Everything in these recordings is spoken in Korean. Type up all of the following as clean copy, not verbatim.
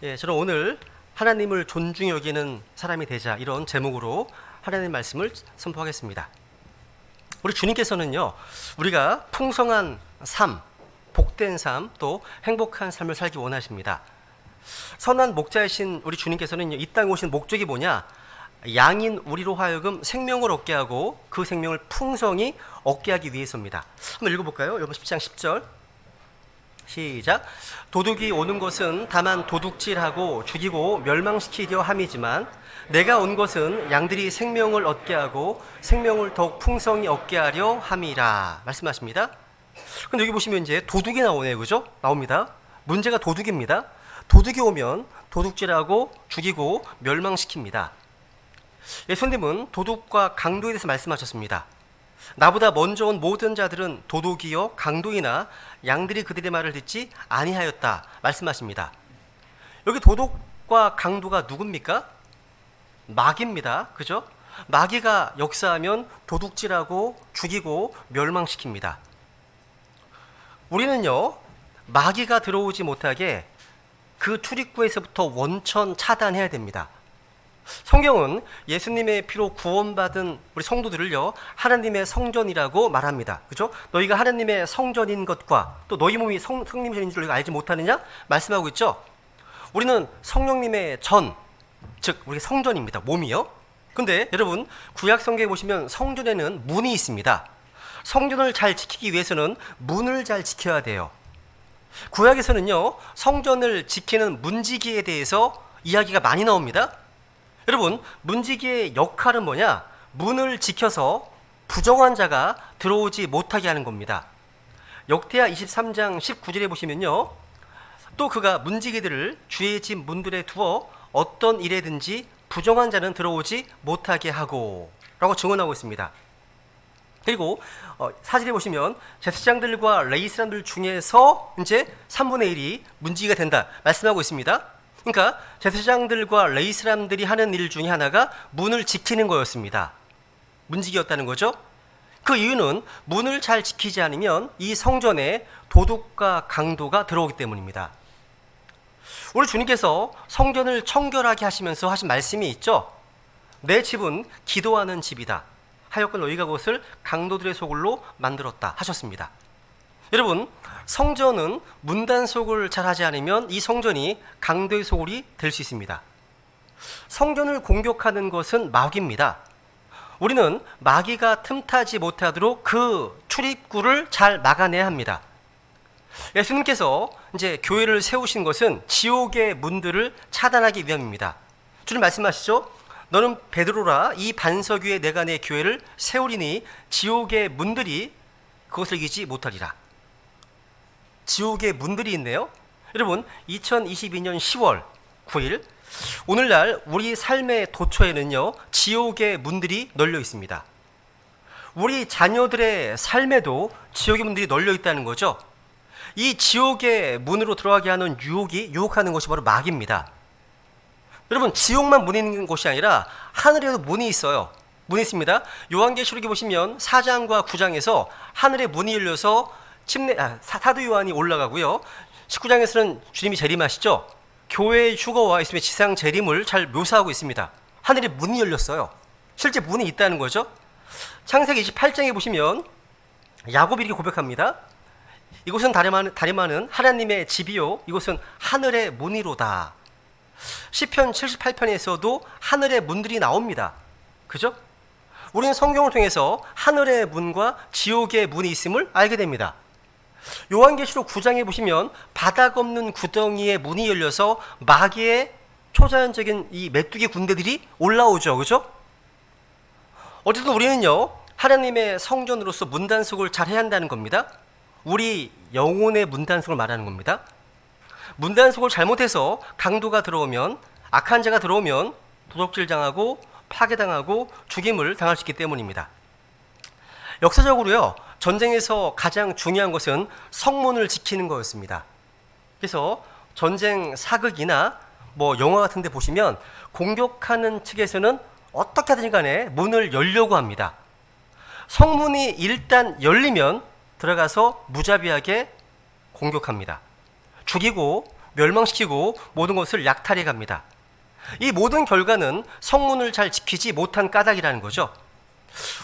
예, 저는 오늘 하나님을 존중히 여기는 사람이 되자 이런 제목으로 하나님의 말씀을 선포하겠습니다. 우리 주님께서는요, 우리가 풍성한 삶, 복된 삶, 또 행복한 삶을 살기 원하십니다. 선한 목자이신 우리 주님께서는요, 이 땅에 오신 목적이 뭐냐? 양인 우리로 하여금 생명을 얻게 하고 그 생명을 풍성히 얻게 하기 위해서입니다. 한번 읽어볼까요? 여러분 10장 10절 시작. 도둑이 오는 것은 다만 도둑질하고 죽이고 멸망시키려 함이지만 내가 온 것은 양들이 생명을 얻게 하고 생명을 더욱 풍성히 얻게 하려 함이라 말씀하십니다. 근데 여기 보시면 이제 도둑이 나오네요. 그죠? 나옵니다. 문제가 도둑입니다. 도둑이 오면 도둑질하고 죽이고 멸망시킵니다. 예수님은 도둑과 강도에 대해서 말씀하셨습니다. 나보다 먼저 온 모든 자들은 도둑이요 강도이나 양들이 그들의 말을 듣지 아니하였다 말씀하십니다. 여기 도둑과 강도가 누굽니까? 마귀입니다. 그죠? 마귀가 역사하면 도둑질하고 죽이고 멸망시킵니다. 우리는요, 마귀가 들어오지 못하게 그 출입구에서부터 원천 차단해야 됩니다. 성경은 예수님의 피로 구원받은 우리 성도들을요, 하나님의 성전이라고 말합니다. 그죠? 너희가 하나님의 성전인 것과 또 너희 몸이 성령님의 전인 줄 알지 못하느냐? 말씀하고 있죠? 우리는 성령님의 전, 즉 우리 성전입니다. 몸이요. 근데 여러분, 구약 성경에 보시면 성전에는 문이 있습니다. 성전을 잘 지키기 위해서는 문을 잘 지켜야 돼요. 구약에서는요, 성전을 지키는 문지기에 대해서 이야기가 많이 나옵니다. 여러분, 문지기의 역할은 뭐냐? 문을 지켜서 부정한 자가 들어오지 못하게 하는 겁니다. 역대하 23장 19절에 보시면요, 또 그가 문지기들을 주의 집 문들에 두어 어떤 일에든지 부정한 자는 들어오지 못하게 하고 라고 증언하고 있습니다. 그리고 사진에 보시면 제사장들과 레위 사람들 중에서 이제 3분의 1이 문지기가 된다 말씀하고 있습니다. 그러니까 제사장들과 레위 사람들이 하는 일 중에 하나가 문을 지키는 거였습니다. 문지기였다는 거죠. 그 이유는 문을 잘 지키지 않으면 이 성전에 도둑과 강도가 들어오기 때문입니다. 우리 주님께서 성전을 청결하게 하시면서 하신 말씀이 있죠. 내 집은 기도하는 집이다 하였건 너희가 그것을 강도들의 소굴로 만들었다 하셨습니다. 여러분, 성전은 문단속을 잘 하지 않으면 이 성전이 강도의 소굴이 될 수 있습니다. 성전을 공격하는 것은 마귀입니다. 우리는 마귀가 틈타지 못하도록 그 출입구를 잘 막아내야 합니다. 예수님께서 이제 교회를 세우신 것은 지옥의 문들을 차단하기 위함입니다. 주님 말씀하시죠? 너는 베드로라, 이 반석 위에 내가 내 교회를 세우리니 지옥의 문들이 그것을 이기지 못하리라. 지옥의 문들이 있네요. 여러분, 2022년 10월 9일 오늘날 우리 삶의 도처에는요, 지옥의 문들이 널려 있습니다. 우리 자녀들의 삶에도 지옥의 문들이 널려 있다는 거죠. 이 지옥의 문으로 들어가게 하는 유혹하는 것이 바로 마귀입니다. 여러분, 지옥만 문이 있는 곳이 아니라 하늘에도 문이 있어요. 문이 있습니다. 요한계시록에 보시면 4장과 9장에서 하늘에 문이 열려서 사도 요한이 올라가고요. 19장에서는 주님이 재림하시죠. 교회의 휴거와 예수님의 지상 재림을 잘 묘사하고 있습니다. 하늘에 문이 열렸어요. 실제 문이 있다는 거죠. 창세기 28장에 보시면 야곱이 이렇게 고백합니다. 이곳은 다름아는 하나님의 집이요 이곳은 하늘의 문이로다. 시편 78편에서도 하늘의 문들이 나옵니다. 그죠? 우리는 성경을 통해서 하늘의 문과 지옥의 문이 있음을 알게 됩니다. 요한계시록 9장에 보시면 바닥 없는 구덩이에 문이 열려서 마귀의 초자연적인 이 메뚜기 군대들이 올라오죠. 그죠? 어쨌든 우리는요, 하나님의 성전으로서 문단속을 잘 해야 한다는 겁니다. 우리 영혼의 문단속을 말하는 겁니다. 문단속을 잘못해서 강도가 들어오면, 악한 자가 들어오면 도둑질 당하고 파괴당하고 죽임을 당할 수 있기 때문입니다. 역사적으로요, 전쟁에서 가장 중요한 것은 성문을 지키는 거였습니다. 그래서 전쟁 사극이나 영화 같은 데 보시면 공격하는 측에서는 어떻게 하든 간에 문을 열려고 합니다. 성문이 일단 열리면 들어가서 무자비하게 공격합니다. 죽이고 멸망시키고 모든 것을 약탈해 갑니다. 이 모든 결과는 성문을 잘 지키지 못한 까닭이라는 거죠.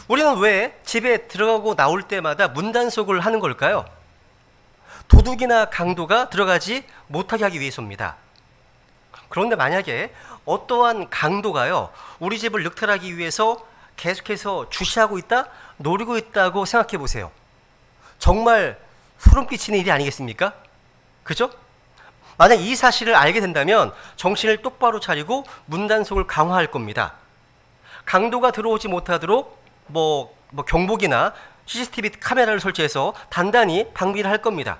우리는 왜 집에 들어가고 나올 때마다 문단속을 하는 걸까요? 도둑이나 강도가 들어가지 못하게 하기 위해서입니다. 그런데 만약에 어떠한 강도가요, 우리 집을 늑탈하기 위해서 계속해서 주시하고 있다, 노리고 있다고 생각해 보세요. 정말 소름 끼치는 일이 아니겠습니까? 그죠? 만약 이 사실을 알게 된다면 정신을 똑바로 차리고 문단속을 강화할 겁니다. 강도가 들어오지 못하도록 경보기나 CCTV 카메라를 설치해서 단단히 방비를 할 겁니다.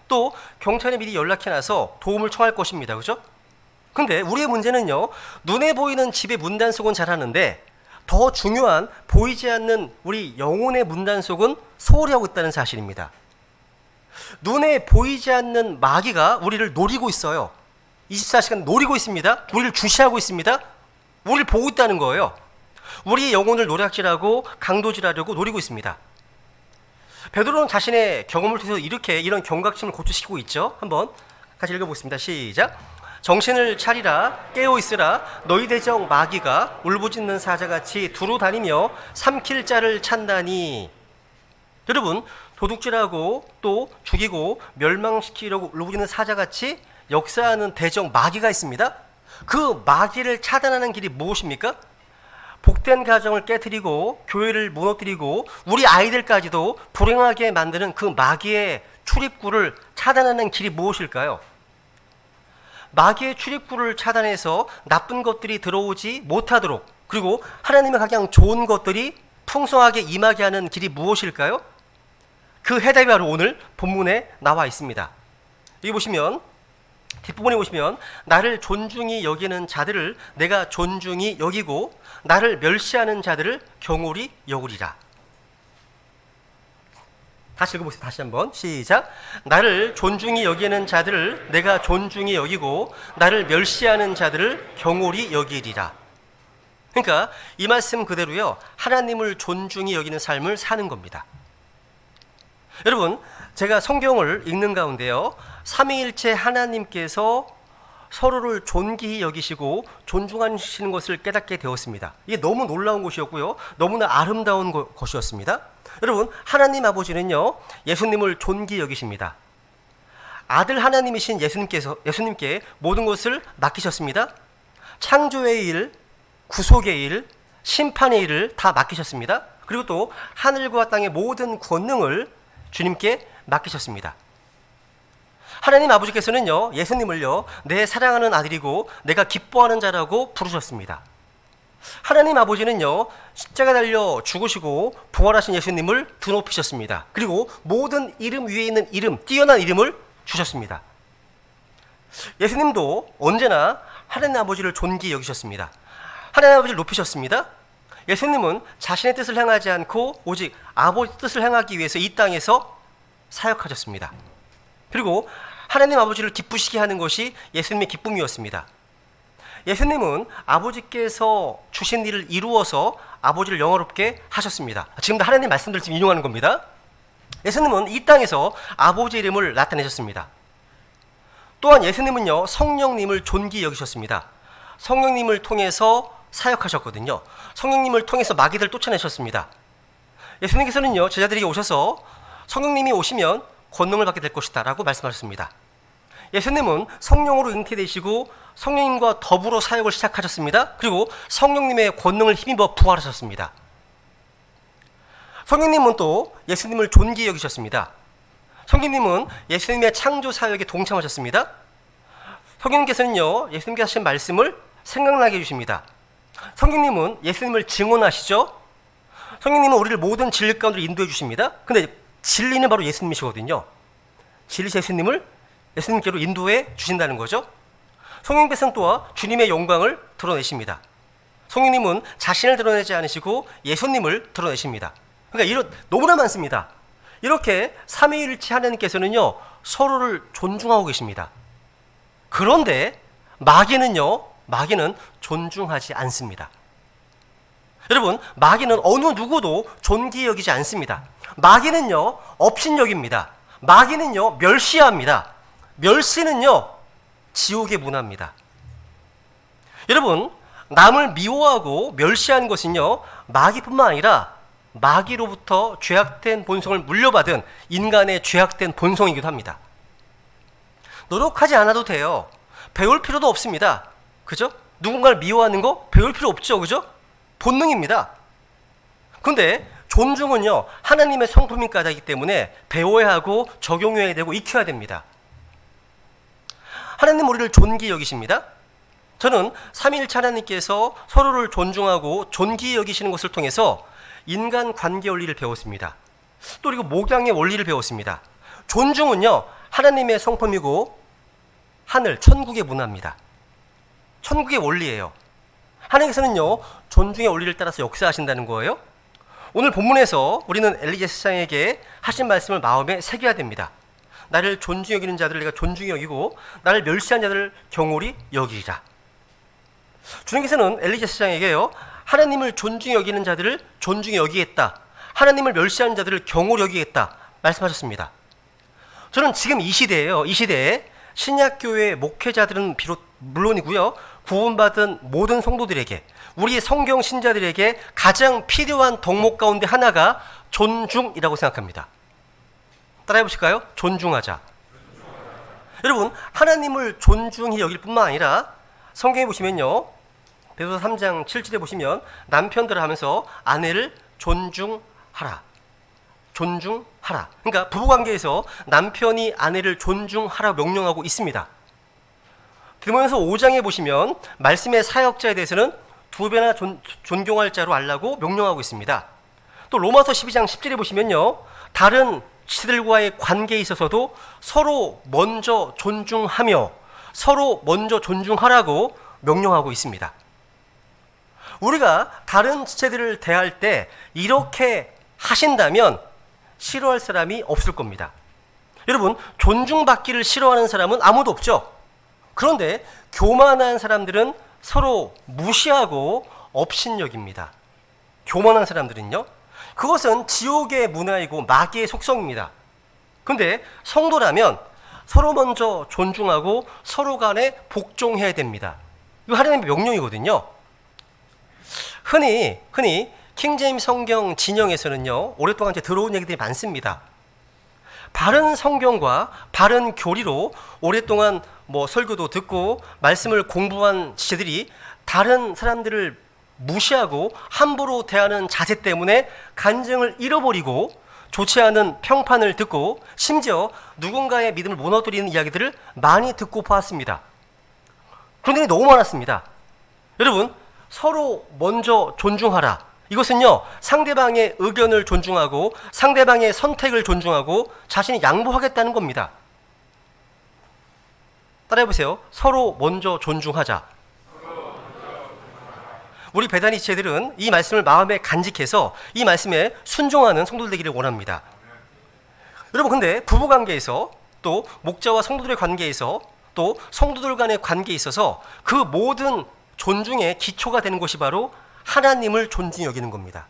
또 경찰에 미리 연락해놔서 도움을 청할 것입니다. 그죠? 근데 우리의 문제는요, 눈에 보이는 집의 문단속은 잘하는데 더 중요한 보이지 않는 우리 영혼의 문단속은 소홀히 하고 있다는 사실입니다. 눈에 보이지 않는 마귀가 우리를 노리고 있어요. 24시간 노리고 있습니다. 우리를 주시하고 있습니다. 우리를 보고 있다는 거예요. 우리의 영혼을 노략질하고 강도질하려고 노리고 있습니다. 베드로는 자신의 경험을 통해서 이런 경각심을 고쳐시키고 있죠. 한번 같이 읽어보겠습니다. 시작. 정신을 차리라, 깨어있으라. 너희 대적 마귀가 울부짖는 사자같이 두루 다니며 삼킬 자를 찾나니. 여러분, 도둑질하고 또 죽이고 멸망시키려고 울부짖는 사자같이 역사하는 대적 마귀가 있습니다. 그 마귀를 차단하는 길이 무엇입니까? 복된 가정을 깨트리고 교회를 무너뜨리고 우리 아이들까지도 불행하게 만드는 그 마귀의 출입구를 차단하는 길이 무엇일까요? 마귀의 출입구를 차단해서 나쁜 것들이 들어오지 못하도록, 그리고 하나님의 가장 좋은 것들이 풍성하게 임하게 하는 길이 무엇일까요? 그 해답이 바로 오늘 본문에 나와 있습니다. 여기 보시면, 뒷부분에 보시면, 나를 존중히 여기는 자들을 내가 존중히 여기고 나를 멸시하는 자들을 경홀히 여기리라. 다시 읽어보세요. 다시 한번 시작. 나를 존중히 여기는 자들을 내가 존중히 여기고 나를 멸시하는 자들을 경홀히 여기리라. 그러니까 이 말씀 그대로요, 하나님을 존중히 여기는 삶을 사는 겁니다. 여러분, 제가 성경을 읽는 가운데요, 삼위일체 하나님께서 서로를 존귀히 여기시고 존중하시는 것을 깨닫게 되었습니다. 이게 너무 놀라운 것이었고요, 너무나 아름다운 것이었습니다. 여러분, 하나님 아버지는요, 예수님을 존귀히 여기십니다. 아들 하나님이신 예수님께 모든 것을 맡기셨습니다. 창조의 일, 구속의 일, 심판의 일을 다 맡기셨습니다. 그리고 또 하늘과 땅의 모든 권능을 주님께 맡기셨습니다. 하나님 아버지께서는요, 예수님을요, 내 사랑하는 아들이고 내가 기뻐하는 자라고 부르셨습니다. 하나님 아버지는요, 십자가 달려 죽으시고 부활하신 예수님을 드높이셨습니다. 그리고 모든 이름 위에 있는 이름, 뛰어난 이름을 주셨습니다. 예수님도 언제나 하나님 아버지를 존귀히 여기셨습니다. 하나님 아버지를 높이셨습니다. 예수님은 자신의 뜻을 행하지 않고 오직 아버지 뜻을 행하기 위해서 이 땅에서 사역하셨습니다. 그리고 하나님 아버지를 기쁘시게 하는 것이 예수님의 기쁨이었습니다. 예수님은 아버지께서 주신 일을 이루어서 아버지를 영화롭게 하셨습니다. 지금도 하나님 말씀들을 지금 인용하는 겁니다. 예수님은 이 땅에서 아버지 이름을 나타내셨습니다. 또한 예수님은요, 성령님을 존귀히 여기셨습니다. 성령님을 통해서 사역하셨거든요. 성령님을 통해서 마귀들 쫓아내셨습니다. 예수님께서는요, 제자들에게 오셔서 성령님이 오시면 권능을 받게 될 것이다 라고 말씀하셨습니다. 예수님은 성령으로 잉태되시고 성령님과 더불어 사역을 시작하셨습니다. 그리고 성령님의 권능을 힘입어 부활하셨습니다. 성령님은 또 예수님을 존귀히 여기셨습니다. 성령님은 예수님의 창조 사역에 동참하셨습니다. 성령님께서는요, 예수님께서 하신 말씀을 생각나게 해주십니다. 성령님은 예수님을 증언하시죠. 성령님은 우리를 모든 진리 가운데로 인도해 주십니다. 근데 진리는 바로 예수님이시거든요. 진리 예수님께로 인도해 주신다는 거죠. 성령님께서는 또한 주님의 영광을 드러내십니다. 성령님은 자신을 드러내지 않으시고 예수님을 드러내십니다. 그러니까 너무나 많습니다. 이렇게 삼위일체 하나님께서는요, 서로를 존중하고 계십니다. 그런데 마귀는 존중하지 않습니다. 여러분, 마귀는 어느 누구도 존귀히 여기지 않습니다. 마귀는요, 업신여깁니다. 마귀는요, 멸시합니다. 멸시는요, 지옥의 문화입니다. 여러분, 남을 미워하고 멸시하는 것은요, 마귀뿐만 아니라 마귀로부터 죄악된 본성을 물려받은 인간의 죄악된 본성이기도 합니다. 노력하지 않아도 돼요. 배울 필요도 없습니다. 그죠? 누군가를 미워하는 거 배울 필요 없죠. 그죠? 본능입니다. 근데 존중은요, 하나님의 성품인 까닭이기 때문에 배워야 하고 적용해야 되고 익혀야 됩니다. 하나님 우리를 존귀히 여기십니다. 저는 삼위일체 하나님께서 서로를 존중하고 존귀히 여기시는 것을 통해서 인간 관계 원리를 배웠습니다. 또 그리고 목양의 원리를 배웠습니다. 존중은요, 하나님의 성품이고 하늘, 천국의 문화입니다. 천국의 원리예요. 하나님께서는요, 존중의 원리를 따라서 역사하신다는 거예요. 오늘 본문에서 우리는 엘리제사장에게 하신 말씀을 마음에 새겨야 됩니다. 나를 존중히 여기는 자들을 내가 존중히 여기고 나를 멸시한 자들을 경홀히 여기리라. 주님께서는 엘리제사장에게요, 하나님을 존중히 여기는 자들을 존중히 여기겠다, 하나님을 멸시하는 자들을 경홀히 여기겠다 말씀하셨습니다. 저는 지금 이 시대에요, 이 시대에 신약교회 목회자들은 물론이고요, 구원받은 모든 성도들에게, 우리 성경 신자들에게 가장 필요한 덕목 가운데 하나가 존중이라고 생각합니다. 따라해 보실까요? 존중하자. 여러분, 하나님을 존중히 여길 뿐만 아니라 성경에 보시면요, 베드로서 3장 7절에 보시면 남편들을 하면서 아내를 존중하라. 존중하라. 그러니까 부부관계에서 남편이 아내를 존중하라 명령하고 있습니다. 디모데전서 5장에 보시면 말씀의 사역자에 대해서는 두 배나 존경할 자로 알라고 명령하고 있습니다. 또 로마서 12장 10절에 보시면요, 다른 지들과의 관계에 있어서도 서로 먼저 존중하며 서로 먼저 존중하라고 명령하고 있습니다. 우리가 다른 지체들을 대할 때 이렇게 하신다면 싫어할 사람이 없을 겁니다. 여러분, 존중받기를 싫어하는 사람은 아무도 없죠. 그런데 교만한 사람들은 서로 무시하고 업신여깁니다. 교만한 사람들은요, 그것은 지옥의 문화이고 마귀의 속성입니다. 근데 성도라면 서로 먼저 존중하고 서로 간에 복종해야 됩니다. 이거 하나님의 명령이거든요. 흔히 킹제임스 성경 진영에서는요, 오랫동안 이제 들어온 얘기들이 많습니다. 바른 성경과 바른 교리로 오랫동안 설교도 듣고 말씀을 공부한 지체들이 다른 사람들을 무시하고 함부로 대하는 자세 때문에 간증을 잃어버리고 좋지 않은 평판을 듣고 심지어 누군가의 믿음을 무너뜨리는 이야기들을 많이 듣고 보았습니다. 그런 일이 너무 많았습니다. 여러분, 서로 먼저 존중하라. 이것은요, 상대방의 의견을 존중하고 상대방의 선택을 존중하고 자신이 양보하겠다는 겁니다. 따라해보세요. 서로 먼저 존중하자. 우리 베다니 지체들은 이 말씀을 마음에 간직해서 이 말씀에 순종하는 성도들 되기를 원합니다. 여러분, 근데 부부관계에서 또 목자와 성도들의 관계에서 또 성도들 간의 관계에 있어서 그 모든 존중의 기초가 되는 것이 바로 하나님을 존중히 여기는 겁니다.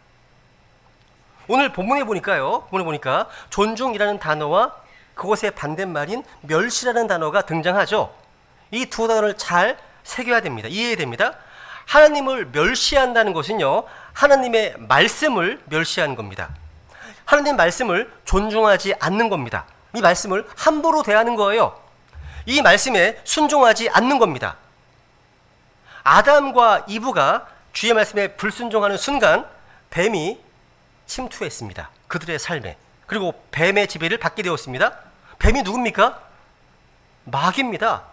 오늘 본문에 보니까 존중이라는 단어와 그것의 반대말인 멸시라는 단어가 등장하죠. 이 두 단어를 잘 새겨야 됩니다. 이해해야 됩니다. 하나님을 멸시한다는 것은요, 하나님의 말씀을 멸시하는 겁니다. 하나님의 말씀을 존중하지 않는 겁니다. 이 말씀을 함부로 대하는 거예요. 이 말씀에 순종하지 않는 겁니다. 아담과 이브가 주의 말씀에 불순종하는 순간 뱀이 침투했습니다. 그들의 삶에. 그리고 뱀의 지배를 받게 되었습니다. 뱀이 누굽니까? 마귀입니다.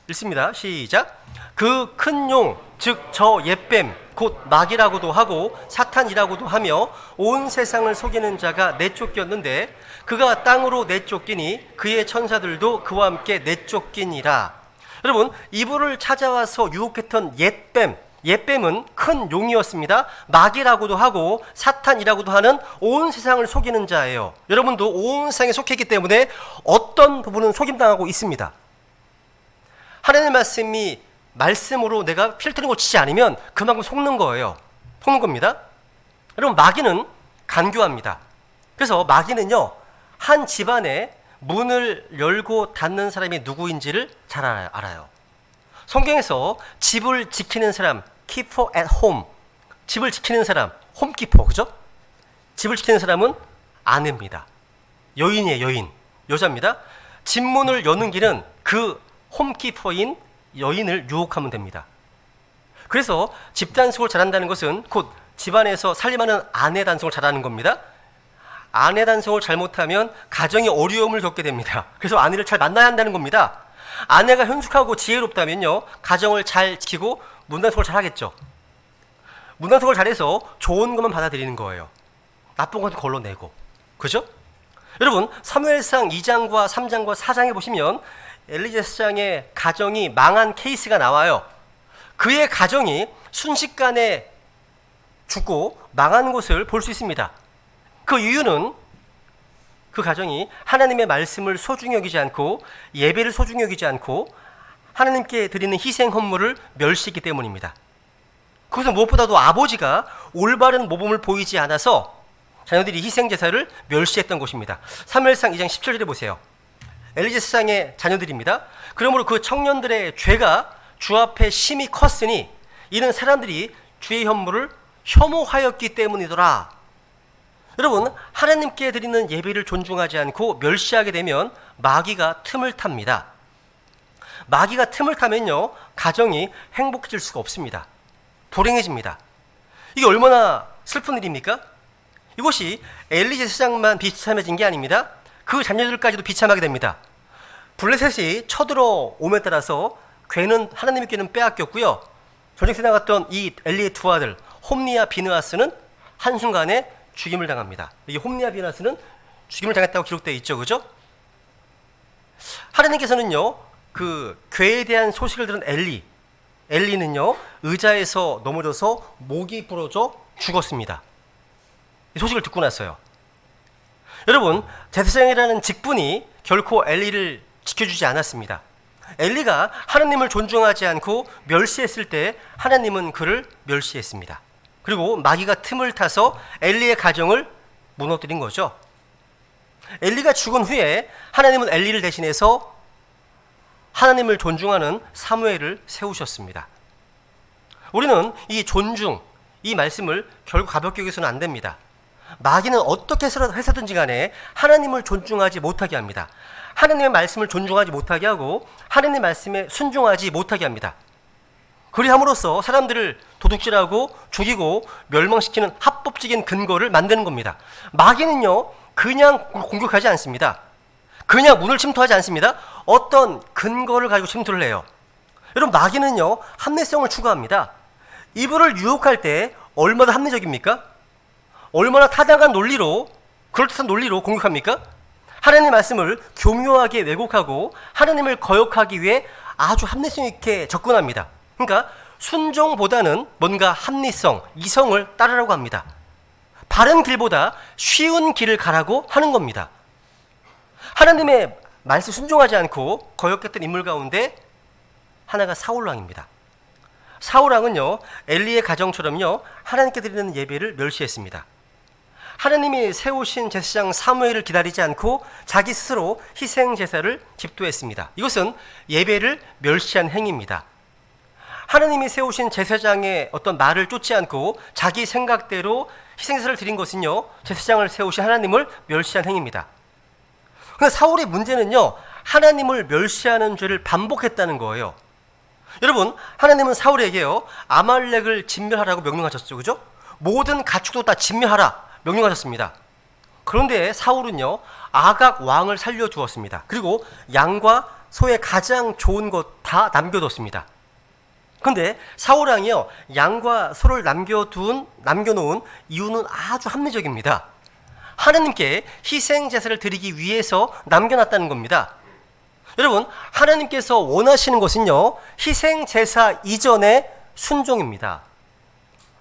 읽습니다. 시작. 그 큰 용, 즉 저 옛뱀, 곧 마귀라고도 하고 사탄이라고도 하며 온 세상을 속이는 자가 내쫓겼는데 그가 땅으로 내쫓기니 그의 천사들도 그와 함께 내쫓기니라. 여러분, 이브를 찾아와서 유혹했던 옛뱀은 큰 용이었습니다. 마귀라고도 하고 사탄이라고도 하는 온 세상을 속이는 자예요. 여러분도 온 세상에 속했기 때문에 어떤 부분은 속임당하고 있습니다. 하나님의 말씀이 말씀으로 내가 필터링 고치지 않으면 그만큼 속는 거예요. 속는 겁니다. 여러분, 마귀는 간교합니다. 그래서 마귀는요, 한 집안에 문을 열고 닫는 사람이 누구인지를 잘 알아요. 성경에서 집을 지키는 사람, keeper at home, 집을 지키는 사람, 홈키퍼, 그죠? 집을 지키는 사람은 아내입니다. 여인이에요, 여인. 여자입니다. 집 문을 여는 길은 그 홈키퍼인 여인을 유혹하면 됩니다. 그래서 집 단속을 잘한다는 것은 곧 집안에서 살림하는 아내 단속을 잘하는 겁니다. 아내 단속을 잘못하면 가정이 어려움을 겪게 됩니다. 그래서 아내를 잘 만나야 한다는 겁니다. 아내가 현숙하고 지혜롭다면요, 가정을 잘 지키고 문단속을 잘 하겠죠. 문단속을 잘해서 좋은 것만 받아들이는 거예요. 나쁜 것은 걸러내고. 그죠? 여러분, 사무엘상 2장과 3장과 4장에 보시면 엘리 제사장의 가정이 망한 케이스가 나와요. 그의 가정이 순식간에 죽고 망한 것을 볼 수 있습니다. 그 이유는 그 가정이 하나님의 말씀을 소중히 여기지 않고 예배를 소중히 여기지 않고 하나님께 드리는 희생 헌물을 멸시했기 때문입니다. 그것은 무엇보다도 아버지가 올바른 모범을 보이지 않아서 자녀들이 희생 제사를 멸시했던 것입니다. 사무엘상 2장 17절에 보세요. 엘리 제사장의 자녀들입니다. 그러므로 그 청년들의 죄가 주 앞에 심히 컸으니 이는 사람들이 주의 헌물을 혐오하였기 때문이더라. 여러분, 하나님께 드리는 예배를 존중하지 않고 멸시하게 되면 마귀가 틈을 탑니다. 마귀가 틈을 타면요, 가정이 행복해질 수가 없습니다. 불행해집니다. 이게 얼마나 슬픈 일입니까? 이것이 엘리 제사장만 비참해진 게 아닙니다. 그 자녀들까지도 비참하게 됩니다. 블레셋이 쳐들어 옴에 따라서 하나님의 궤는 빼앗겼고요. 전쟁터에 나갔던 이 엘리의 두 아들 홈니와 비느하스는 한순간에 죽임을 당합니다. 이 홈니와 비느하스는 죽임을 당했다고 기록되어 있죠, 그죠? 하나님께서는요, 그 궤에 대한 소식을 들은 엘리는요, 의자에서 넘어져서 목이 부러져 죽었습니다. 이 소식을 듣고 났어요. 여러분, 제사장이라는 직분이 결코 엘리를 지켜주지 않았습니다. 엘리가 하나님을 존중하지 않고 멸시했을 때 하나님은 그를 멸시했습니다. 그리고 마귀가 틈을 타서 엘리의 가정을 무너뜨린 거죠. 엘리가 죽은 후에 하나님은 엘리를 대신해서 하나님을 존중하는 사무엘을 세우셨습니다. 우리는 이 존중, 이 말씀을 결국 가볍게 여기서는 안 됩니다. 마귀는 어떻게 해서든지 간에 하나님을 존중하지 못하게 합니다. 하나님의 말씀을 존중하지 못하게 하고 하나님의 말씀에 순종하지 못하게 합니다. 그리함으로써 사람들을 도둑질하고 죽이고 멸망시키는 합법적인 근거를 만드는 겁니다. 마귀는요, 그냥 공격하지 않습니다. 그냥 문을 침투하지 않습니다. 어떤 근거를 가지고 침투를 해요. 여러분, 마귀는요, 합리성을 추구합니다. 이분을 유혹할 때 얼마나 합리적입니까? 얼마나 타당한 논리로, 그럴듯한 논리로 공격합니까? 하나님의 말씀을 교묘하게 왜곡하고 하나님을 거역하기 위해 아주 합리성 있게 접근합니다. 그러니까 순종보다는 뭔가 합리성, 이성을 따르라고 합니다. 바른 길보다 쉬운 길을 가라고 하는 겁니다. 하나님의 말씀 순종하지 않고 거역했던 인물 가운데 하나가 사울왕입니다. 사울왕은요, 엘리의 가정처럼요, 하나님께 드리는 예배를 멸시했습니다. 하나님이 세우신 제사장 사무엘을 기다리지 않고 자기 스스로 희생 제사를 집도했습니다. 이것은 예배를 멸시한 행위입니다. 하나님이 세우신 제사장의 어떤 말을 쫓지 않고 자기 생각대로 희생 제사를 드린 것은요, 제사장을 세우신 하나님을 멸시한 행위입니다. 그런데 사울의 문제는요, 하나님을 멸시하는 죄를 반복했다는 거예요. 여러분, 하나님은 사울에게요, 아말렉을 진멸하라고 명령하셨죠, 그죠? 모든 가축도 다 진멸하라 명령하셨습니다. 그런데 사울은요, 아각 왕을 살려두었습니다. 그리고 양과 소의 가장 좋은 것 다 남겨뒀습니다. 그런데 사울 왕이요, 양과 소를 남겨놓은 이유는 아주 합리적입니다. 하나님께 희생 제사를 드리기 위해서 남겨놨다는 겁니다. 여러분, 하나님께서 원하시는 것은요, 희생 제사 이전의 순종입니다.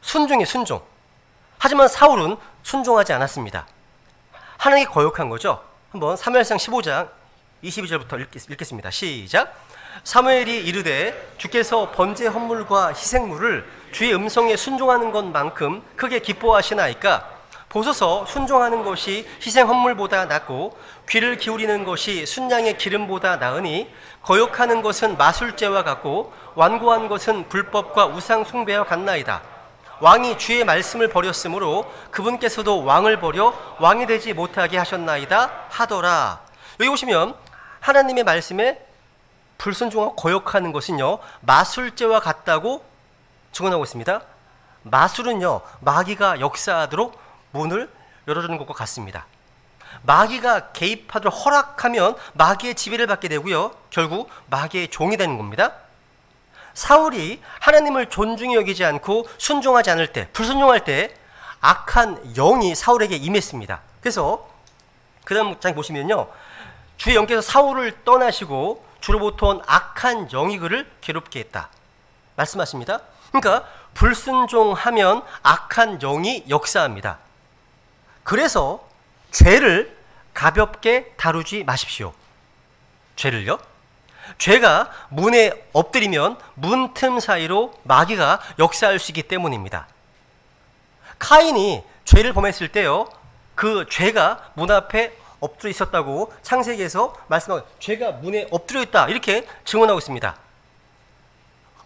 순종이에요, 순종. 하지만 사울은 순종하지 않았습니다. 하나님께 거역한 거죠. 한번 사무엘상 15장 22절부터 읽겠습니다. 시작. 사무엘이 이르되 주께서 번제 헌물과 희생물을 주의 음성에 순종하는 것만큼 크게 기뻐하시나이까 보소서 순종하는 것이 희생 헌물보다 낫고 귀를 기울이는 것이 순양의 기름보다 나으니 거역하는 것은 마술죄와 같고 완고한 것은 불법과 우상 숭배와 같나이다. 왕이 주의 말씀을 버렸으므로 그분께서도 왕을 버려 왕이 되지 못하게 하셨나이다 하더라. 여기 보시면 하나님의 말씀에 불순종하고 거역하는 것은요, 마술죄와 같다고 증언하고 있습니다. 마술은요, 마귀가 역사하도록 문을 열어주는 것과 같습니다. 마귀가 개입하도록 허락하면 마귀의 지배를 받게 되고요, 결국 마귀의 종이 되는 겁니다. 사울이 하나님을 존중히 여기지 않고 순종하지 않을 때, 불순종할 때 악한 영이 사울에게 임했습니다. 그래서 그 다음 장 보시면요, 주의 영께서 사울을 떠나시고 주로부터 온 악한 영이 그를 괴롭게 했다 말씀하십니다. 그러니까 불순종하면 악한 영이 역사합니다. 그래서 죄를 가볍게 다루지 마십시오. 죄를요. 죄가 문에 엎드리면 문틈 사이로 마귀가 역사할 수 있기 때문입니다. 카인이 죄를 범했을 때요, 그 죄가 문 앞에 엎드려 있었다고 창세기에서 말씀하고, 죄가 문에 엎드려 있다 이렇게 증언하고 있습니다.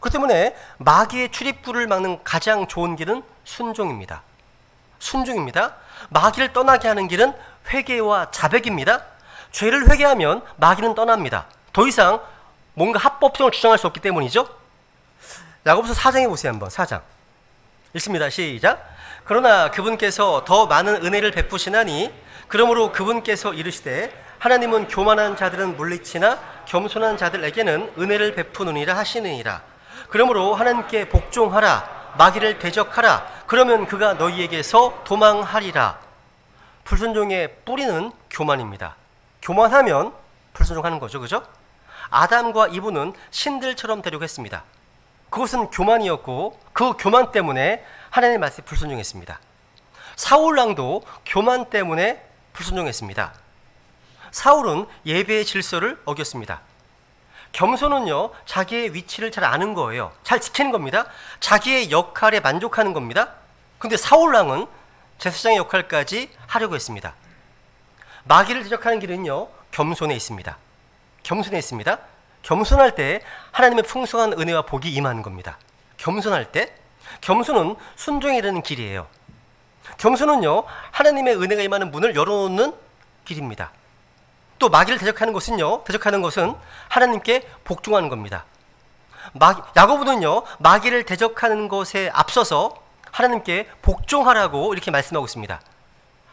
그렇기 때문에 마귀의 출입구를 막는 가장 좋은 길은 순종입니다. 순종입니다. 마귀를 떠나게 하는 길은 회개와 자백입니다. 죄를 회개하면 마귀는 떠납니다. 더 이상 뭔가 합법성을 주장할 수 없기 때문이죠. 야고보서 4장에 보세요. 한번 4장 읽습니다. 시작. 그러나 그분께서 더 많은 은혜를 베푸시나니 그러므로 그분께서 이르시되 하나님은 교만한 자들은 물리치나 겸손한 자들에게는 은혜를 베푸느니라 하시느니라. 그러므로 하나님께 복종하라, 마귀를 대적하라, 그러면 그가 너희에게서 도망하리라. 불순종의 뿌리는 교만입니다. 교만하면 불순종하는 거죠, 그죠? 아담과 이브는 신들처럼 되려고 했습니다. 그것은 교만이었고 그 교만 때문에 하나님의 말씀에 불순종했습니다. 사울왕도 교만 때문에 불순종했습니다. 사울은 예배의 질서를 어겼습니다. 겸손은요, 자기의 위치를 잘 아는 거예요. 잘 지키는 겁니다. 자기의 역할에 만족하는 겁니다. 근데 사울왕은 제사장의 역할까지 하려고 했습니다. 마귀를 대적하는 길은요, 겸손에 있습니다. 겸손에 있습니다. 겸손할 때 하나님의 풍성한 은혜와 복이 임하는 겁니다. 겸손할 때, 겸손은 순종에 이르는 길이에요. 겸손은요, 하나님의 은혜가 임하는 문을 열어놓는 길입니다. 또 마귀를 대적하는 것은 하나님께 복종하는 겁니다. 야고보는요, 마귀를 대적하는 것에 앞서서 하나님께 복종하라고 이렇게 말씀하고 있습니다.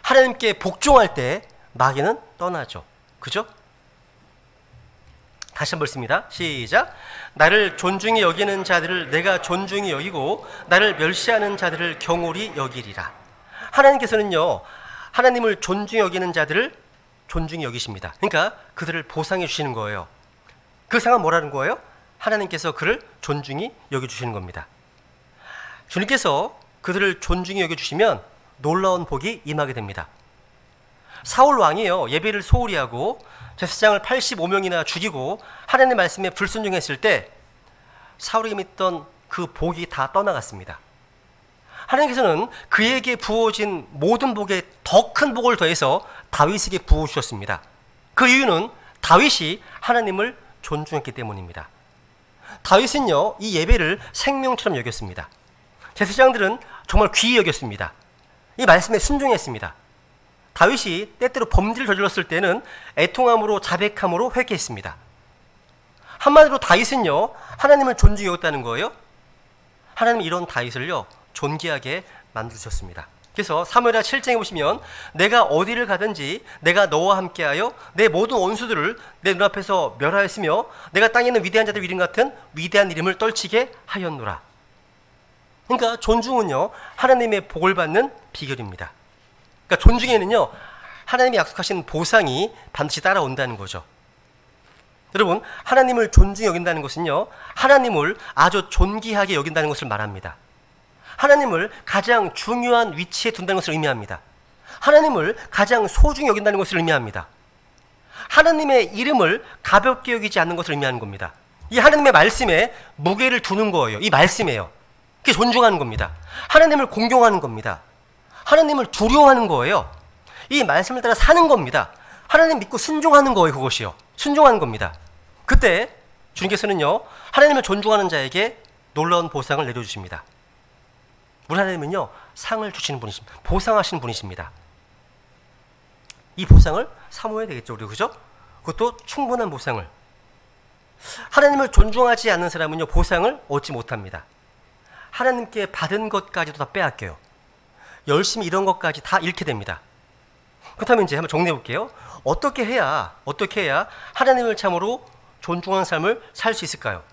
하나님께 복종할 때 마귀는 떠나죠. 그죠? 다시 한번 읽습니다. 시작. 나를 존중히 여기는 자들을 내가 존중히 여기고 나를 멸시하는 자들을 경홀히 여기리라. 하나님께서는요, 하나님을 존중히 여기는 자들을 존중히 여기십니다. 그러니까 그들을 보상해 주시는 거예요. 그 상은 뭐라는 거예요? 하나님께서 그를 존중히 여겨주시는 겁니다. 주님께서 그들을 존중히 여겨주시면 놀라운 복이 임하게 됩니다. 사울 왕이요, 예배를 소홀히 하고 제사장을 85명이나 죽이고 하나님의 말씀에 불순종했을 때 사울에게 믿던 그 복이 다 떠나갔습니다. 하나님께서는 그에게 부어진 모든 복에 더 큰 복을 더해서 다윗에게 부어주셨습니다. 그 이유는 다윗이 하나님을 존중했기 때문입니다. 다윗은요, 이 예배를 생명처럼 여겼습니다. 제사장들은 정말 귀히 여겼습니다. 이 말씀에 순종했습니다. 다윗이 때때로 범죄를 저질렀을 때는 애통함으로 자백함으로 회개했습니다. 한마디로 다윗은요, 하나님을 존중히 여겼다는 거예요. 하나님은 이런 다윗을요, 존귀하게 만드셨습니다. 그래서 사무엘하 7장에 보시면 내가 어디를 가든지 내가 너와 함께하여 내 모든 원수들을 내 눈앞에서 멸하였으며 내가 땅에 있는 위대한 자들 이름 같은 위대한 이름을 떨치게 하였노라. 그러니까 존중은요, 하나님의 복을 받는 비결입니다. 그러니까 존중에는요, 하나님이 약속하신 보상이 반드시 따라온다는 거죠. 여러분, 하나님을 존중히 여긴다는 것은요, 하나님을 아주 존귀하게 여긴다는 것을 말합니다. 하나님을 가장 중요한 위치에 둔다는 것을 의미합니다. 하나님을 가장 소중히 여긴다는 것을 의미합니다. 하나님의 이름을 가볍게 여기지 않는 것을 의미하는 겁니다. 이 하나님의 말씀에 무게를 두는 거예요. 이 말씀에요. 그게 존중하는 겁니다. 하나님을 공경하는 겁니다. 하나님을 두려워하는 거예요. 이 말씀을 따라 사는 겁니다. 하나님 믿고 순종하는 거예요. 그것이요. 순종하는 겁니다. 그때 주님께서는요, 하나님을 존중하는 자에게 놀라운 보상을 내려주십니다. 우리 하나님은요, 상을 주시는 분이십니다. 보상하시는 분이십니다. 이 보상을 사모해야 되겠죠, 우리, 그죠? 그것도 충분한 보상을. 하나님을 존중하지 않는 사람은요, 보상을 얻지 못합니다. 하나님께 받은 것까지도 다 빼앗겨요. 열심히 이런 것까지 다 잃게 됩니다. 그렇다면 이제 한번 정리해 볼게요. 어떻게 해야 하나님을 참으로 존중하는 삶을 살 수 있을까요?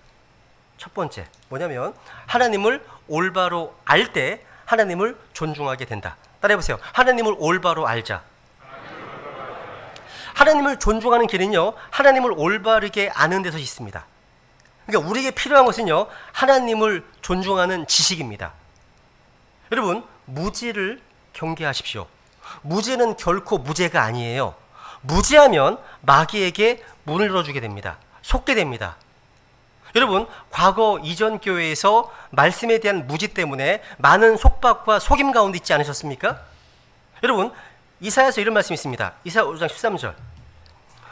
첫 번째, 뭐냐면 하나님을 올바로 알 때 하나님을 존중하게 된다. 따라해 보세요. 하나님을 올바로 알자. 하나님을 존중하는 길은요, 하나님을 올바르게 아는 데서 있습니다. 그러니까 우리에게 필요한 것은요, 하나님을 존중하는 지식입니다. 여러분, 무지를 경계하십시오. 무지는 결코 무죄가 아니에요. 무지하면 마귀에게 문을 열어주게 됩니다. 속게 됩니다. 여러분, 과거 이전 교회에서 말씀에 대한 무지 때문에 많은 속박과 속임 가운데 있지 않으셨습니까? 여러분, 이사야서 이런 말씀이 있습니다. 이사야 5장 13절.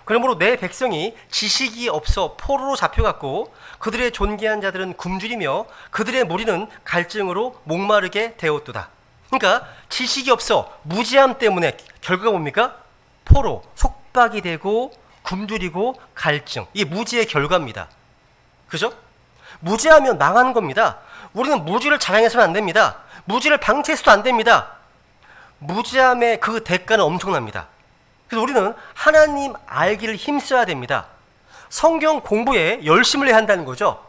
그러므로 내 백성이 지식이 없어 포로로 잡혀갔고 그들의 존귀한 자들은 굶주리며 그들의 무리는 갈증으로 목마르게 되었도다. 그러니까 지식이 없어 무지함 때문에 결과가 뭡니까? 포로, 속박이 되고 굶주리고 갈증. 이게 무지의 결과입니다. 그죠? 무지하면 망하는 겁니다. 우리는 무지를 자랑해서는 안 됩니다. 무지를 방치해서도 안 됩니다. 무지함의 그 대가는 엄청납니다. 그래서 우리는 하나님 알기를 힘써야 됩니다. 성경 공부에 열심을 내야 한다는 거죠.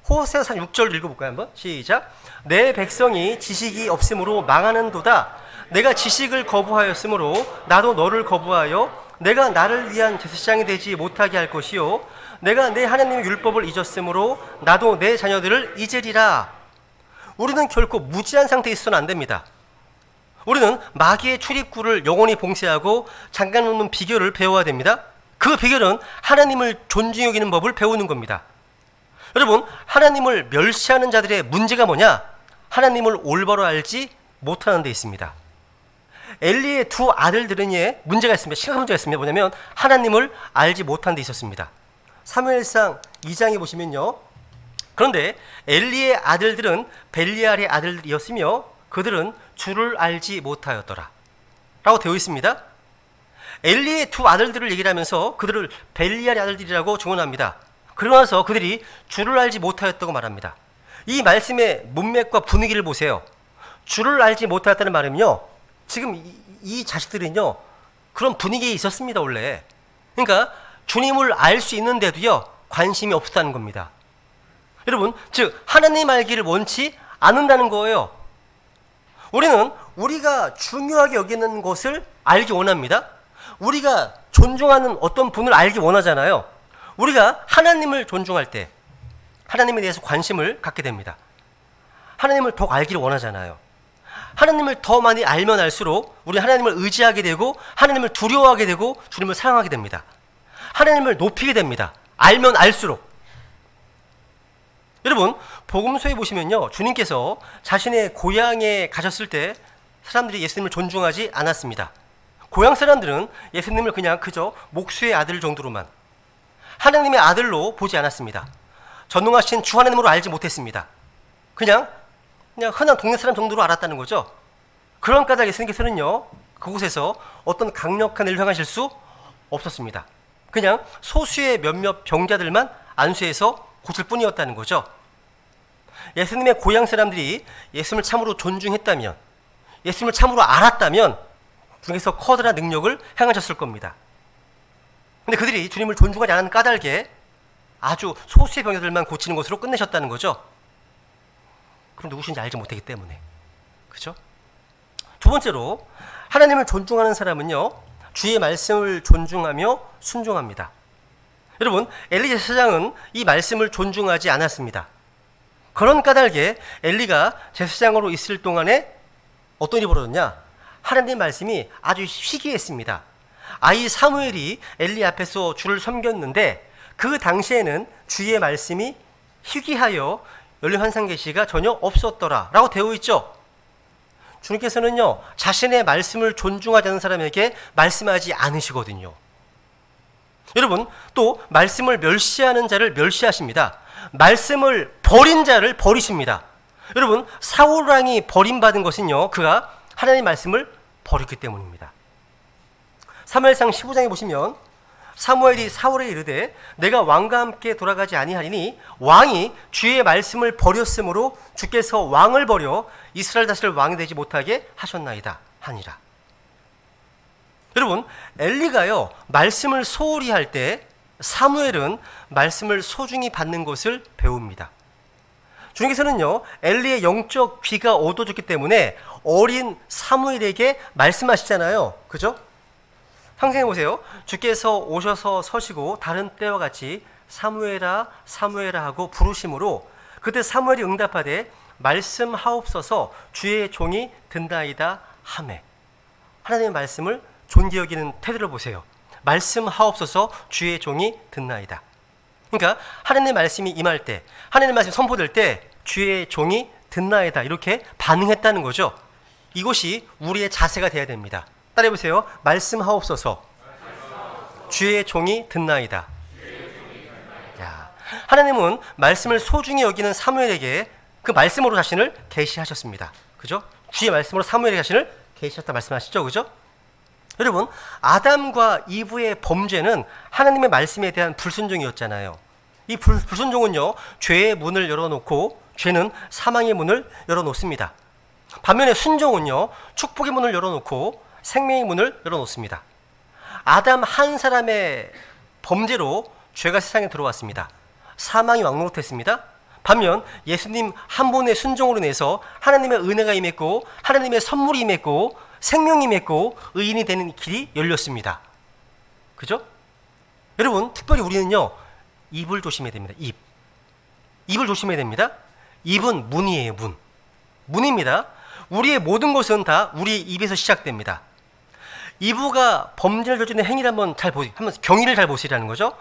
호세아서 6절 읽어볼까요? 한번 시작. 내 백성이 지식이 없으므로 망하는도다. 내가 지식을 거부하였으므로 나도 너를 거부하여 내가 나를 위한 제사장이 되지 못하게 할 것이요 내가 내 하나님의 율법을 잊었으므로 나도 내 자녀들을 잊으리라. 우리는 결코 무지한 상태에 있어서는 안 됩니다. 우리는 마귀의 출입구를 영원히 봉쇄하고 잠가놓는 비결을 배워야 됩니다. 그 비결은 하나님을 존중히 여기는 법을 배우는 겁니다. 여러분, 하나님을 멸시하는 자들의 문제가 뭐냐? 하나님을 올바로 알지 못하는 데 있습니다. 엘리의 두 아들들은 문제가 있습니다. 심각한 문제가 있습니다. 뭐냐면 하나님을 알지 못한 데 있었습니다. 사무엘상 2장에 보시면요. 그런데 엘리의 아들들은 벨리알의 아들이었으며 그들은 주를 알지 못하였더라 라고 되어 있습니다. 엘리의 두 아들들을 얘기를 하면서 그들을 벨리알의 아들들이라고 증언합니다. 그러고 나서 그들이 주를 알지 못하였다고 말합니다. 이 말씀의 문맥과 분위기를 보세요. 주를 알지 못하였다는 말은요, 지금 이 자식들은요 그런 분위기에 있었습니다. 원래. 그러니까 주님을 알 수 있는데도요 관심이 없었다는 겁니다. 여러분, 즉 하나님 알기를 원치 않는다는 거예요. 우리는 우리가 중요하게 여기는 것을 알기 원합니다. 우리가 존중하는 어떤 분을 알기 원하잖아요. 우리가 하나님을 존중할 때 하나님에 대해서 관심을 갖게 됩니다. 하나님을 더 알기를 원하잖아요. 하나님을 더 많이 알면 알수록 우리 하나님을 의지하게 되고 하나님을 두려워하게 되고 주님을 사랑하게 됩니다. 하나님을 높이게 됩니다. 알면 알수록. 여러분, 복음서에 보시면요, 주님께서 자신의 고향에 가셨을 때 사람들이 예수님을 존중하지 않았습니다. 고향 사람들은 예수님을 그냥 그저 목수의 아들 정도로만, 하나님의 아들로 보지 않았습니다. 전능하신 주 하나님으로 알지 못했습니다. 그냥 흔한 동네 사람 정도로 알았다는 거죠. 그런 까닭 예수님께서는요, 그곳에서 어떤 강력한 일을 행하실 수 없었습니다. 그냥 소수의 몇몇 병자들만 안수해서 고칠 뿐이었다는 거죠. 예수님의 고향 사람들이 예수님을 참으로 존중했다면, 예수님을 참으로 알았다면 주님께서 커다란 능력을 행하셨을 겁니다. 근데 그들이 주님을 존중하지 않은 까닭에 아주 소수의 병자들만 고치는 것으로 끝내셨다는 거죠. 그럼 누구신지 알지 못하기 때문에. 그죠? 두 번째로, 하나님을 존중하는 사람은요, 주의 말씀을 존중하며 순종합니다. 여러분, 엘리 제사장은 이 말씀을 존중하지 않았습니다. 그런 까닭에 엘리가 제사장으로 있을 동안에 어떤 일이 벌어졌냐? 하나님의 말씀이 아주 희귀했습니다. 아이 사무엘이 엘리 앞에서 주를 섬겼는데 그 당시에는 주의 말씀이 희귀하여 열린 환상 계시가 전혀 없었더라 라고 되어 있죠. 주님께서는요, 자신의 말씀을 존중하지 않는 사람에게 말씀하지 않으시거든요. 여러분, 또 말씀을 멸시하는 자를 멸시하십니다. 말씀을 버린 자를 버리십니다. 여러분, 사울 왕이 버림받은 것은요, 그가 하나님의 말씀을 버렸기 때문입니다. 사무엘상 15장에 보시면 사무엘이 사울에 이르되 내가 왕과 함께 돌아가지 아니하리니 왕이 주의 말씀을 버렸으므로 주께서 왕을 버려 이스라엘 다스릴 왕이 되지 못하게 하셨나이다 하니라. 여러분, 엘리가요 말씀을 소홀히 할 때 사무엘은 말씀을 소중히 받는 것을 배웁니다. 주님께서는요 엘리의 영적 귀가 어두워졌기 때문에 어린 사무엘에게 말씀하시잖아요. 그죠? 상상해 보세요. 주께서 오셔서 서시고 다른 때와 같이 사무엘아 사무엘아 하고 부르심으로 그때 사무엘이 응답하되 말씀하옵소서 주의 종이 듣나이다 하매. 하나님의 말씀을 존귀 여기는 태도를 보세요. 말씀하옵소서 주의 종이 듣나이다. 그러니까 하나님의 말씀이 임할 때, 하나님의 말씀이 선포될 때 주의 종이 듣나이다 이렇게 반응했다는 거죠. 이것이 우리의 자세가 돼야 됩니다. 따라해 보세요. 말씀하옵소서 주의 종이 듣나이다. 야, 하나님은 말씀을 소중히 여기는 사무엘에게 그 말씀으로 자신을 계시하셨습니다. 그죠? 주의 말씀으로 사무엘의 자신을 계시하셨다 말씀하시죠. 그죠? 여러분, 아담과 이브의 범죄는 하나님의 말씀에 대한 불순종이었잖아요. 이 불순종은요 죄의 문을 열어놓고 죄는 사망의 문을 열어놓습니다. 반면에 순종은요 축복의 문을 열어놓고 생명의 문을 열어놓습니다. 아담 한 사람의 범죄로 죄가 세상에 들어왔습니다. 사망이 왕노릇했습니다. 반면 예수님 한 분의 순종으로 인해서 하나님의 은혜가 임했고 하나님의 선물이 임했고 생명이 임했고 의인이 되는 길이 열렸습니다. 그죠? 여러분, 특별히 우리는요 입을 조심해야 됩니다. 입을 조심해야 됩니다. 입은 문이에요. 문입니다. 우리의 모든 것은 다 우리의 입에서 시작됩니다. 이브가 범죄를 저지르는 행위를 한번 경위를 잘 보시라는 거죠.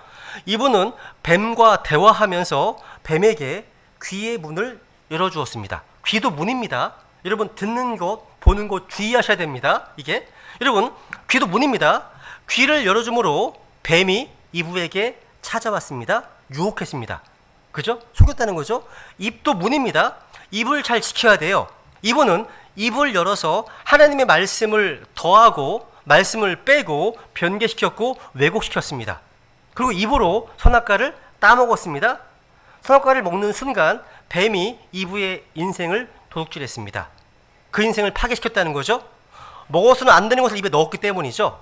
이브는 뱀과 대화하면서 뱀에게 귀의 문을 열어주었습니다. 귀도 문입니다. 여러분, 듣는 것, 보는 것 주의하셔야 됩니다. 이게 여러분, 귀도 문입니다. 귀를 열어줌으로 뱀이 이브에게 찾아왔습니다. 유혹했습니다. 그죠? 속였다는 거죠. 입도 문입니다. 입을 잘 지켜야 돼요. 이브는 입을 열어서 하나님의 말씀을 더하고 말씀을 빼고 변개시켰고 왜곡시켰습니다. 그리고 입으로 선악과를 따먹었습니다. 선악과를 먹는 순간 뱀이 이브의 인생을 도둑질했습니다. 그 인생을 파괴시켰다는 거죠. 먹어서는 안 되는 것을 입에 넣었기 때문이죠.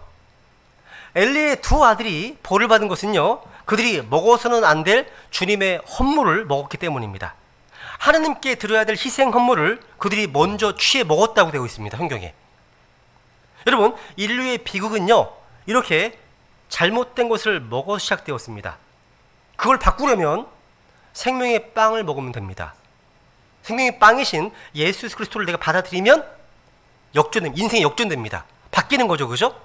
엘리의 두 아들이 벌을 받은 것은요 그들이 먹어서는 안 될 주님의 헌물을 먹었기 때문입니다. 하나님께 드려야 될 희생 헌물을 그들이 먼저 취해 먹었다고 되어 있습니다. 성경에. 여러분, 인류의 비극은요 이렇게 잘못된 것을 먹어 시작되었습니다. 그걸 바꾸려면 생명의 빵을 먹으면 됩니다. 생명의 빵이신 예수 그리스도를 내가 받아들이면 인생이 역전됩니다. 바뀌는 거죠. 그죠?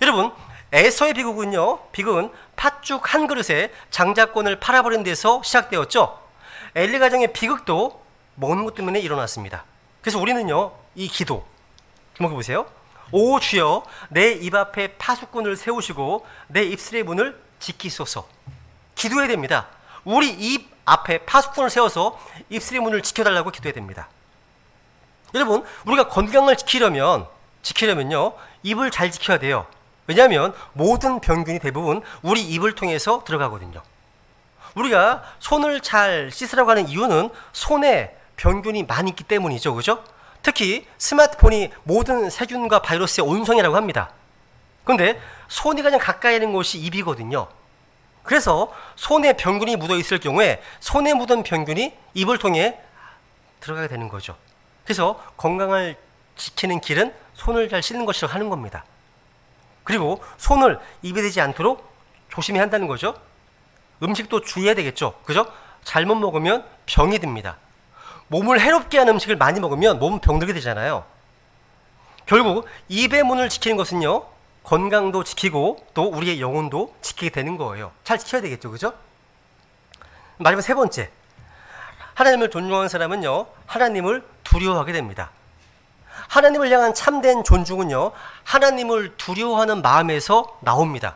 여러분, 에서의 비극은 팥죽 한 그릇에 장자권을 팔아버린 데서 시작되었죠. 엘리 가정의 비극도 먹는 것 때문에 일어났습니다. 그래서 우리는요 이 기도 주목해 보세요. 오 주여 내 입 앞에 파수꾼을 세우시고 내 입술의 문을 지키소서. 기도해야 됩니다. 우리 입 앞에 파수꾼을 세워서 입술의 문을 지켜달라고 기도해야 됩니다. 여러분, 우리가 건강을 지키려면요 입을 잘 지켜야 돼요. 왜냐하면 모든 병균이 대부분 우리 입을 통해서 들어가거든요. 우리가 손을 잘 씻으라고 하는 이유는 손에 병균이 많이 있기 때문이죠. 그죠? 특히 스마트폰이 모든 세균과 바이러스의 온성이라고 합니다. 그런데 손이 가장 가까이 있는 곳이 입이거든요. 그래서 손에 병균이 묻어 있을 경우에 손에 묻은 병균이 입을 통해 들어가게 되는 거죠. 그래서 건강을 지키는 길은 손을 잘 씻는 것이라고 하는 겁니다. 그리고 손을 입에 대지 않도록 조심해야 한다는 거죠. 음식도 주의해야 되겠죠. 그죠? 잘못 먹으면 병이 듭니다. 몸을 해롭게 하는 음식을 많이 먹으면 몸은 병들게 되잖아요. 결국 입의 문을 지키는 것은요 건강도 지키고 또 우리의 영혼도 지키게 되는 거예요. 잘 지켜야 되겠죠. 그죠? 마지막 세 번째, 하나님을 존중하는 사람은요 하나님을 두려워하게 됩니다. 하나님을 향한 참된 존중은요, 하나님을 두려워하는 마음에서 나옵니다.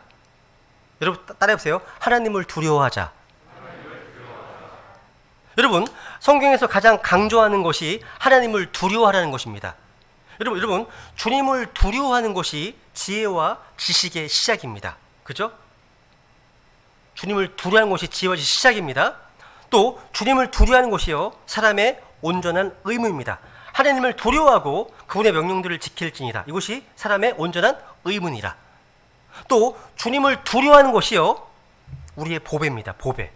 여러분 따라해보세요. 하나님을 두려워하자. 여러분, 성경에서 가장 강조하는 것이 하나님을 두려워하라는 것입니다. 여러분, 주님을 두려워하는 것이 지혜와 지식의 시작입니다. 그죠? 주님을 두려워하는 것이 지혜와 지식의 시작입니다. 또 주님을 두려워하는 것이요, 사람의 온전한 의무입니다. 하나님을 두려워하고 그분의 명령들을 지킬지니라. 이것이 사람의 온전한 의무니라. 또 주님을 두려워하는 것이요, 우리의 보배입니다. 보배.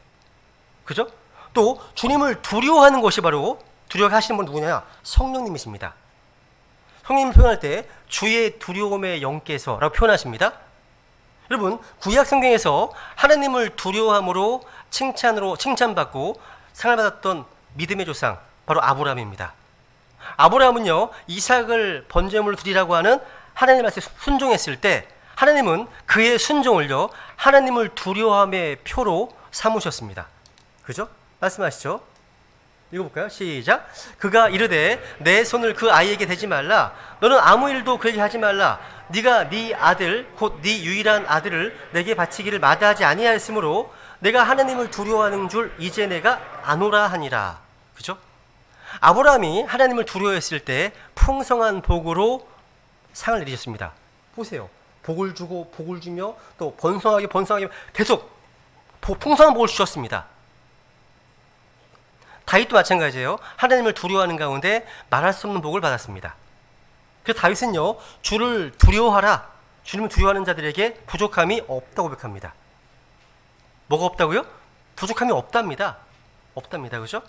그죠? 또 주님을 두려워하는 것이 바로, 두려워하시는 분 누구냐? 성령님이십니다. 성령님 표현할 때 주의 두려움의 영께서라고 표현하십니다. 여러분, 구약 성경에서 하나님을 두려워함으로 칭찬받고 상을 받았던 믿음의 조상, 바로 아브라함입니다. 아브라함은요, 이삭을 번제물로 드리라고 하는 하나님의 말씀에 순종했을 때 하나님은 그의 순종을요, 하나님을 두려워함의 표로 삼으셨습니다. 그죠? 말씀하시죠. 읽어볼까요? 시작. 그가 이르되 내 손을 그 아이에게 대지 말라. 너는 아무 일도 그에게 하지 말라. 네가 네 아들 곧 네 유일한 아들을 내게 바치기를 마다하지 아니하였으므로 내가 하나님을 두려워하는 줄 이제 내가 아노라 하니라. 그죠? 아브라함이 하나님을 두려워했을 때 풍성한 복으로 상을 내리셨습니다. 보세요. 복을 주고 복을 주며 또 번성하게 계속 풍성한 복을 주셨습니다. 다윗도 마찬가지예요. 하나님을 두려워하는 가운데 말할 수 없는 복을 받았습니다. 그래서 다윗은요, 주를 두려워하라. 주님을 두려워하는 자들에게 부족함이 없다고 고백합니다. 뭐가 없다고요? 부족함이 없답니다. 없답니다. 그죠?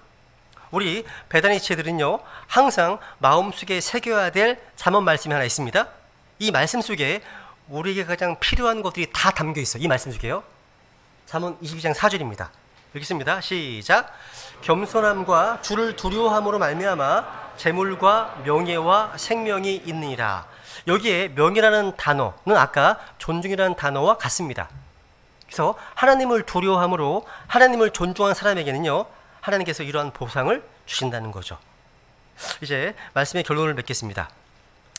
우리 배단의 지체들은요, 항상 마음속에 새겨야 될 잠언 말씀이 하나 있습니다. 이 말씀 속에 우리에게 가장 필요한 것들이 다 담겨 있어요. 이 말씀 속에요. 잠언 22장 4절입니다. 읽겠습니다. 시작. 겸손함과 주를 두려워함으로 말미암아 재물과 명예와 생명이 있느니라. 여기에 명예라는 단어는 아까 존중이라는 단어와 같습니다. 그래서 하나님을 두려워함으로 하나님을 존중하는 사람에게는요, 하나님께서 이러한 보상을 주신다는 거죠. 이제 말씀의 결론을 맺겠습니다.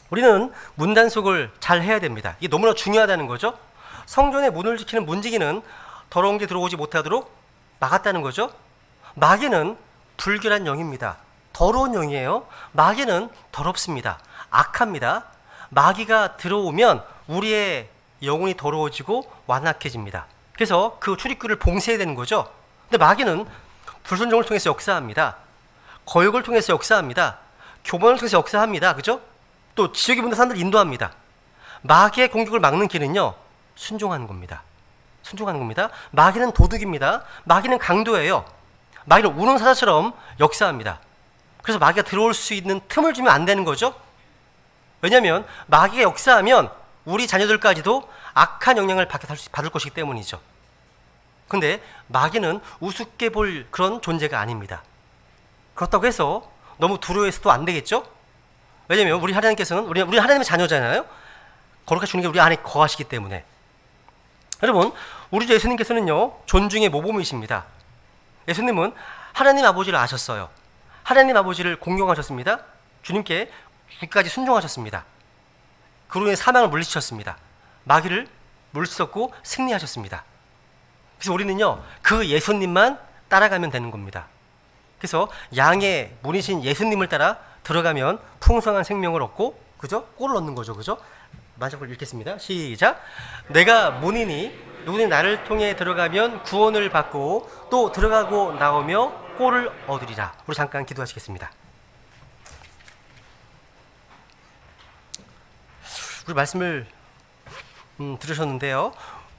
우리는 문단속을 잘 해야 됩니다. 이게 너무나 중요하다는 거죠. 성전의 문을 지키는 문지기는 더러운 게 들어오지 못하도록 막았다는 거죠. 마귀는 불결한 영입니다. 더러운 영이에요. 마귀는 더럽습니다. 악합니다. 마귀가 들어오면 우리의 영혼이 더러워지고 완악해집니다. 그래서 그 출입구를 봉쇄해야 되는 거죠. 근데 마귀는 불순종을 통해서 역사합니다. 거역을 통해서 역사합니다. 교만을 통해서 역사합니다. 그죠? 또 지옥에 붙는 사람들 인도합니다. 마귀의 공격을 막는 길은요, 순종하는 겁니다. 순종하는 겁니다. 마귀는 도둑입니다. 마귀는 강도예요. 마귀는 우는 사자처럼 역사합니다. 그래서 마귀가 들어올 수 있는 틈을 주면 안 되는 거죠. 왜냐하면 마귀가 역사하면 우리 자녀들까지도 악한 영향을 받을 것이기 때문이죠. 근데 마귀는 우습게 볼 그런 존재가 아닙니다. 그렇다고 해서 너무 두려워해서도 안 되겠죠. 왜냐하면 우리 하나님께서는 우리 하나님의 자녀잖아요. 거룩하신 주님께 우리 안에 거하시기 때문에. 여러분, 우리 주 예수님께서는요, 존중의 모범이십니다. 예수님은 하나님 아버지를 아셨어요. 하나님 아버지를 공경하셨습니다. 주님께 죽기까지 순종하셨습니다. 그로 인해 사망을 물리치셨습니다. 마귀를 물리쳤고 승리하셨습니다. 그래서 우리는요, 그 예수님만 따라가면 되는 겁니다. 그래서 양의 문이신 예수님을 따라 들어가면 풍성한 생명을 얻고, 그죠? 꼴을 얻는 거죠. 그죠? 마지막으로 읽겠습니다. 시작. 내가 문이니 누구든지 나를 통해 들어가면 구원을 받고 또 들어가고 나오며 꼴을 얻으리라. 우리 잠깐 기도하시겠습니다. 우리 말씀을 들으셨는데요,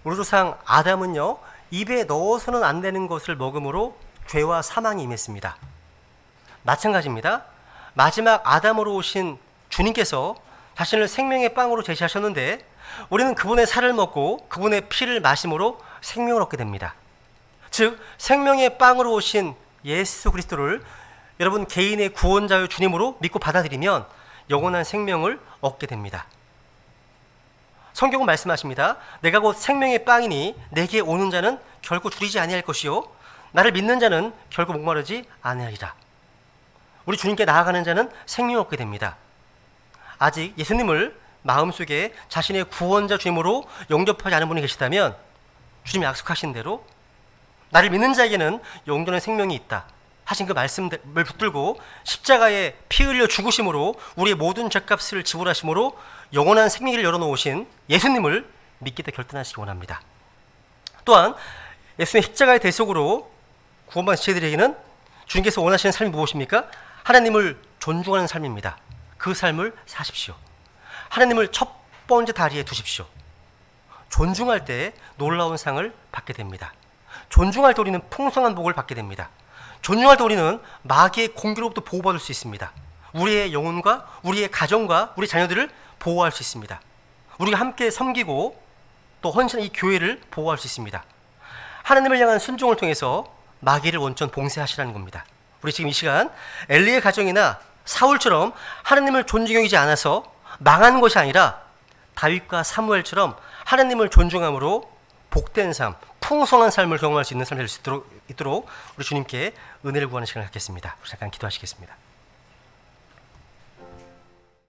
우리 조상 아담은요, 입에 넣어서는 안 되는 것을 먹음으로 죄와 사망이 임했습니다. 마찬가지입니다. 마지막 아담으로 오신 주님께서 자신을 생명의 빵으로 제시하셨는데 우리는 그분의 살을 먹고 그분의 피를 마심으로 생명을 얻게 됩니다. 즉 생명의 빵으로 오신 예수 그리스도를 여러분 개인의 구원자요 주님으로 믿고 받아들이면 영원한 생명을 얻게 됩니다. 성경은 말씀하십니다. 내가 곧 생명의 빵이니 내게 오는 자는 결코 줄이지 아니할 것이요 나를 믿는 자는 결코 목마르지 아니하리라. 우리 주님께 나아가는 자는 생명을 얻게 됩니다. 아직 예수님을 마음속에 자신의 구원자 주님으로 영접하지 않은 분이 계시다면 주님이 약속하신 대로 나를 믿는 자에게는 영원한 생명이 있다 하신 그 말씀을 붙들고 십자가에 피 흘려 죽으심으로 우리의 모든 죄값을 지불하심으로 영원한 생명을 열어놓으신 예수님을 믿겠다 결단하시기 원합니다. 또한 예수님의 십자가의 대속으로 구원받은 지체들에게는 주님께서 원하시는 삶이 무엇입니까? 하나님을 존중하는 삶입니다. 그 삶을 사십시오. 하나님을 첫 번째 다리에 두십시오. 존중할 때 놀라운 상을 받게 됩니다. 존중할 때 우리는 풍성한 복을 받게 됩니다. 존중할 때 우리는 마귀의 공격으로부터 보호받을 수 있습니다. 우리의 영혼과 우리의 가정과 우리 자녀들을 보호할 수 있습니다. 우리가 함께 섬기고 또 헌신한 이 교회를 보호할 수 있습니다. 하나님을 향한 순종을 통해서 마귀를 원천 봉쇄하시라는 겁니다. 우리 지금 이 시간 엘리의 가정이나 사울처럼 하나님을 존중하지 여기지 않아서 망한 것이 아니라 다윗과 사무엘처럼 하나님을 존중함으로 복된 삶, 풍성한 삶을 경험할 수 있는 삶이 될 수 있도록 우리 주님께 은혜를 구하는 시간을 갖겠습니다. 잠깐 기도하시겠습니다.